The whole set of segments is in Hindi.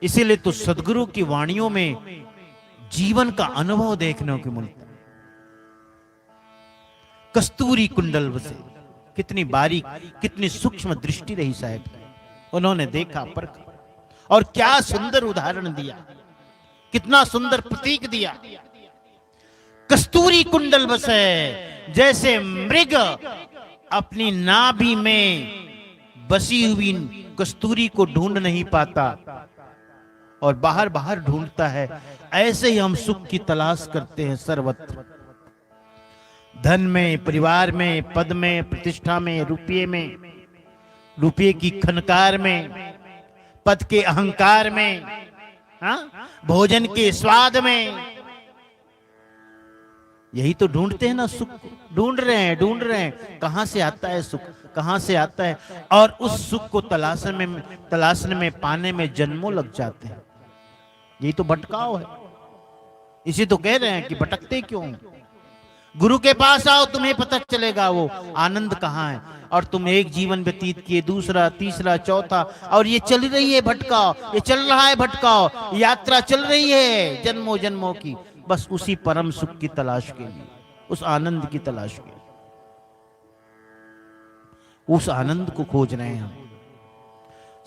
इसीलिए तो सदगुरु की वाणियों में जीवन का अनुभव देखने को मिलता है। कस्तूरी कुंडल बसे, कितनी बारीक, कितनी सूक्ष्म दृष्टि रही साहब की। उन्होंने देखा, परखा, और क्या सुंदर उदाहरण दिया, कितना सुंदर प्रतीक दिया। कस्तूरी कुंडल बसे, जैसे मृग अपनी नाभि में बसी हुई कस्तूरी को ढूंढ नहीं पाता और बाहर बाहर ढूंढता है, ऐसे ही हम सुख की तलाश करते हैं सर्वत्र। धन में, परिवार में, पद में, प्रतिष्ठा में, रुपये में, रुपये की खनकार में, पद के अहंकार में, हाँ? भोजन के स्वाद में। यही तो ढूंढते हैं ना सुख, ढूंढ रहे हैं कहां से आता है सुख, कहां से आता है। और उस सुख को तलाशने में पाने में जन्मों लग जाते हैं। यही तो भटकाव है। इसी तो कह रहे हैं कि भटकते क्यों। गुरु के पास आओ, तुम्हें पता चलेगा वो आनंद कहाँ है। और तुम एक जीवन व्यतीत किए, दूसरा, तीसरा, चौथा, और ये चल रही है भटकाव, ये चल रहा है भटकाव, यात्रा चल रही है जन्मों जन्मों की, बस उसी परम सुख की तलाश के लिए, उस आनंद की तलाश के लिए, उस आनंद को खोज रहे हैं हम।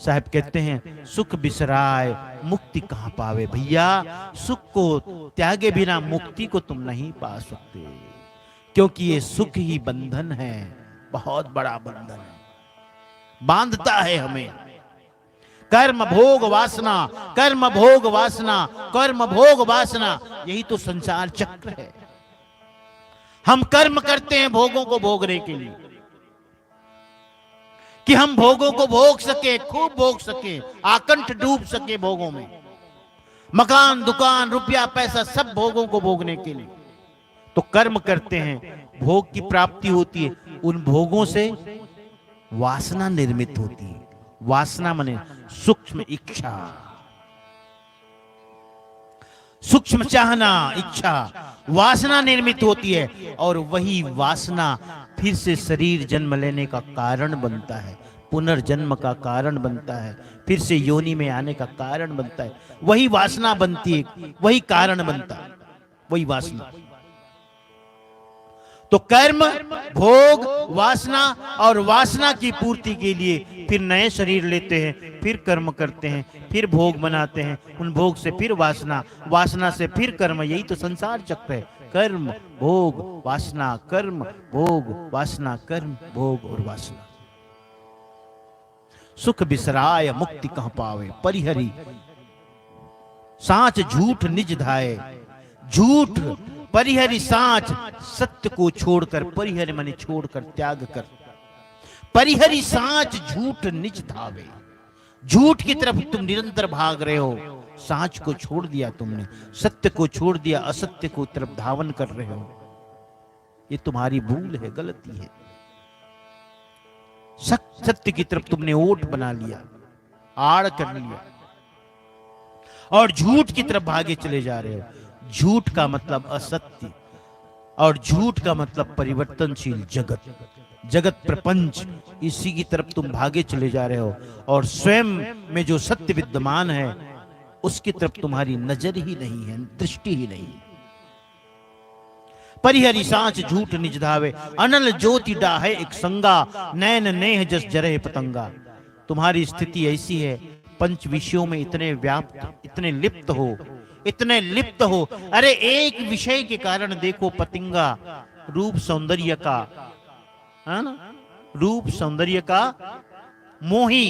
साहब कहते हैं सुख बिसराए मुक्ति कहां पावे। भैया, सुख को त्यागे बिना मुक्ति को तुम नहीं पा सकते, क्योंकि ये सुख ही बंधन है, बहुत बड़ा बंधन है, बांधता है हमें। कर्म भोग वासना, कर्म भोग वासना, कर्म भोग वासना, यही तो संसार चक्र है। हम कर्म करते हैं भोगों को भोगने के लिए, कि हम भोगों को भोग सके, खूब भोग सके, आकंठ डूब सके भोगों में। मकान, दुकान, रुपया, पैसा, सब भोगों को भोगने के लिए तो कर्म करते हैं, भोग की प्राप्ति होती है। उन भोगों से वासना निर्मित होती है। वासना माने सूक्ष्म इच्छा, सूक्ष्म चाहना, इच्छा, वासना निर्मित होती है। और वही वासना फिर से शरीर जन्म लेने का कारण बनता है, पुनर्जन्म का कारण बनता है, फिर से योनि में आने का कारण बनता है। वही वासना बनती है, वही कारण बनता है, वही वासना। तो कर्म, भोग, वासना, और वासना की पूर्ति के लिए फिर नए शरीर लेते हैं, फिर कर्म करते हैं, फिर भोग बनाते हैं, उन भोग से फिर वासना, वासना से फिर कर्म। यही तो संसार चक्र है। कर्म, भोग, वासना, कर्म, भोग, वासना, कर्म, भोग और वासना। सुख बिसराय मुक्ति कहां पावे, परिहरी सांच झूठ निज धाये। झूठ परिहरि सांच, सत्य को छोड़कर, परिहरि माने छोड़कर, त्याग कर। परिहरि सांच झूठ निज धावे। झूठ की तरफ तुम निरंतर भाग रहे हो, सांच को छोड़ दिया तुमने, सत्य को छोड़ दिया, असत्य को तरफ धावन कर रहे हो। ये तुम्हारी भूल है, गलती है। सत्य की तरफ तुमने ओट बना लिया, आड़ कर लिया, और झूठ की तरफ भागे चले जा रहे हो। झूठ का मतलब असत्य, और झूठ का मतलब परिवर्तनशील जगत, जगत प्रपंच, इसी की तरफ तुम भागे चले जा रहे हो। और स्वयं में जो सत्य विद्यमान है उसकी तरफ तुम्हारी नजर ही नहीं है, दृष्टि ही नहीं है। परिहरि सांच झूठ निज धावे, अनल ज्योति डाहे एक संगा, नैन नेह जस जरह पतंगा। तुम्हारी स्थिति ऐसी है, पंच विषयों में इतने व्याप्त, इतने लिप्त हो, इतने लिप्त हो। अरे एक विषय के कारण देखो, पतंगा, रूप सौंदर्य का, है ना, रूप सौंदर्य का मोही,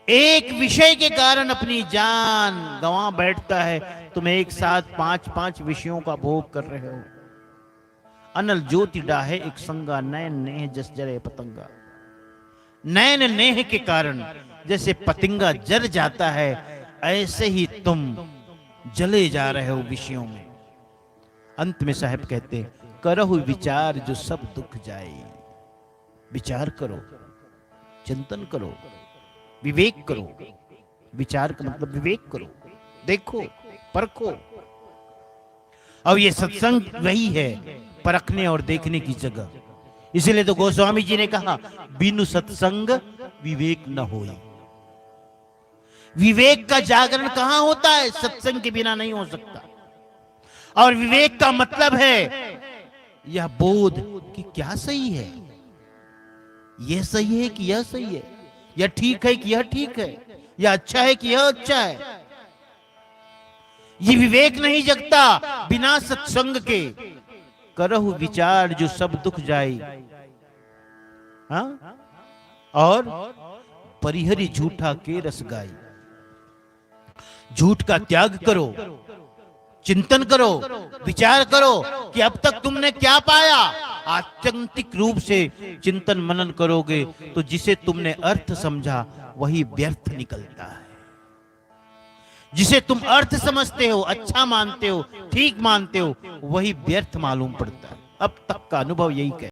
एक विषय के कारण अपनी जान गंवा बैठता है। तुम एक साथ पांच पांच विषयों का भोग कर रहे हो। अनल ज्योति डाहे एक संगा, नैन नेह जस जरे पतंगा। नैन नेह के कारण जैसे पतंगा जल जाता है, ऐसे ही तुम जले जा रहे हो विषयों में। अंत में साहब कहते, करहु विचार जो सब दुख जाए। विचार करो, चिंतन करो, विवेक करो। विचार का मतलब विवेक करो, देखो, परखो। और ये सत्संग वही है, परखने और देखने की जगह। इसीलिए तो गोस्वामी जी ने कहा, बिनु सत्संग विवेक न होई। विवेक का जागरण कहां होता है? सत्संग के बिना नहीं हो सकता। और विवेक का मतलब है यह बोध कि क्या सही है, यह सही है कि यह सही है, यह ठीक है कि यह ठीक है, यह अच्छा है कि यह अच्छा है। ये विवेक नहीं जगता बिना सत्संग के। करहु विचार जो सब दुख जाए, हाँ? और परिहरी झूठा के रस गाई। झूठ का त्याग करो, चिंतन करो, विचार करो कि अब तक तुमने क्या पाया। आत्यंतिक रूप से चिंतन मनन करोगे तो जिसे तुमने अर्थ समझा वही व्यर्थ निकलता है। जिसे तुम अर्थ समझते हो, अच्छा मानते हो, ठीक मानते हो, वही व्यर्थ मालूम पड़ता है। अब तक का अनुभव यही कहता है।